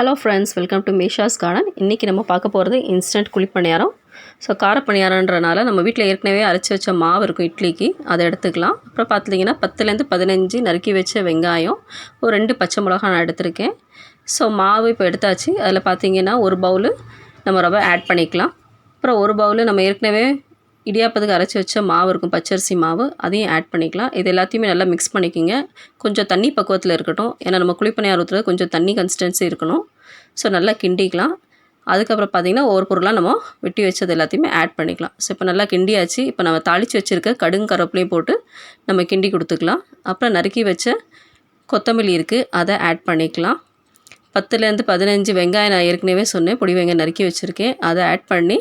Hello friends, welcome to Mesha's garden. இன்றைக்கி நம்ம பார்க்க போகிறது இன்ஸ்டன்ட் குழிப்பணியாரம். ஸோ கார பணியாரன்றனால நம்ம வீட்டில் ஏற்கனவே அரைச்சி வச்ச மாவு இருக்கும் இட்லிக்கு, அதை எடுத்துக்கலாம். அப்புறம் பார்த்திங்கன்னா 10லேருந்து 15 நறுக்கி வச்ச வெங்காயம், ஒரு 2 பச்சை மிளகா நான் எடுத்திருக்கேன். ஸோ மாவு இப்போ எடுத்தாச்சு. அதில் பார்த்திங்கன்னா ஒரு பவுலு நம்ம ரவை ஆட் பண்ணிக்கலாம். அப்புறம் ஒரு பவுலு நம்ம ஏற்கனவே இடியாப்பத்துக்கு அரைச்சி வச்ச மாவு இருக்கும், பச்சரிசி மாவு, அதையும் ஆட் பண்ணிக்கலாம். இது எல்லாத்தையுமே நல்லா மிக்ஸ் பண்ணிக்கோங்க. கொஞ்சம் தண்ணி பக்குவத்தில் இருக்கட்டும், ஏன்னா நம்ம குழிப்பணியாரம் ஊற்றுறது கொஞ்சம் தண்ணி கன்சிஸ்டன்சி இருக்கணும். ஸோ நல்லா கிண்டிக்கலாம். அதுக்கப்புறம் பார்த்திங்கன்னா ஒவ்வொரு பொருளாக நம்ம வெட்டி வச்சது எல்லாத்தையுமே ஆட் பண்ணிக்கலாம். ஸோ இப்போ நல்லா கிண்டியாச்சு. இப்போ நம்ம தாளித்து வச்சுருக்க கடுகு கருவேப்பிலையும் போட்டு நம்ம கிண்டி கொடுத்துக்கலாம். அப்புறம் நறுக்கி வச்ச கொத்தமல்லி இருக்குது, அதை ஆட் பண்ணிக்கலாம். 10லேருந்து 15 வெங்காயம் நான் ஏற்கனவே சொன்னேன், பொடி வெங்காயம் நறுக்கி வச்சுருக்கேன், அதை ஆட் பண்ணி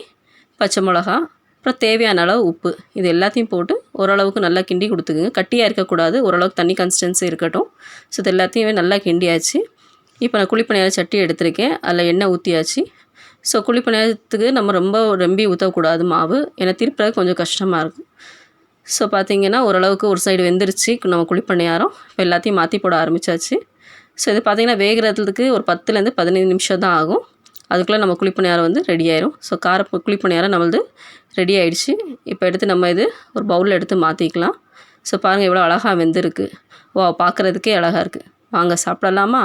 பச்சை மிளகா, அப்புறம் தேவையான அளவு உப்பு, இது எல்லாத்தையும் போட்டு ஓரளவுக்கு நல்லா கிண்டி கொடுத்துக்குங்க. கட்டியாக இருக்கக்கூடாது, ஓரளவுக்கு தண்ணி கன்சிஸ்டன்சி இருக்கட்டும். ஸோ இது எல்லாத்தையுமே நல்லா கிண்டியாச்சு. இப்போ நான் குழிப்பணியார சட்டி எடுத்திருக்கேன், அதில் எண்ணெய் ஊற்றியாச்சு. ஸோ குழிப்பணியாரத்துக்கு நம்ம ரொம்ப ரொம்பி ஊற்றக்கூடாது மாவு, ஏன்னா திருப்புறது கொஞ்சம் கஷ்டமாக இருக்கும். ஸோ பார்த்திங்கன்னா ஓரளவுக்கு ஒரு சைடு வெந்துருச்சு நம்ம குழிப்பணியாரம். இப்போ எல்லாத்தையும் மாற்றி போட ஆரம்பித்தாச்சு. ஸோ இது பார்த்திங்கன்னா வேகிறதுக்கு ஒரு 10லேருந்து 15 நிமிஷம் தான் ஆகும். அதுக்குள்ளே நம்ம குழிப்பணியாரம் வந்து ரெடி ஆயிரும். ஸோ குழிப்பணியாரம் நம்மளது ரெடி ஆகிடுச்சு. இப்போ எடுத்து நம்ம இது ஒரு பவுலில் எடுத்து மாற்றிக்கலாம். ஸோ பாருங்கள் எவ்வளோ அழகாக வெந்திருக்கு. பார்க்குறதுக்கே அழகாக இருக்குது. வாங்க சாப்பிடலாமா?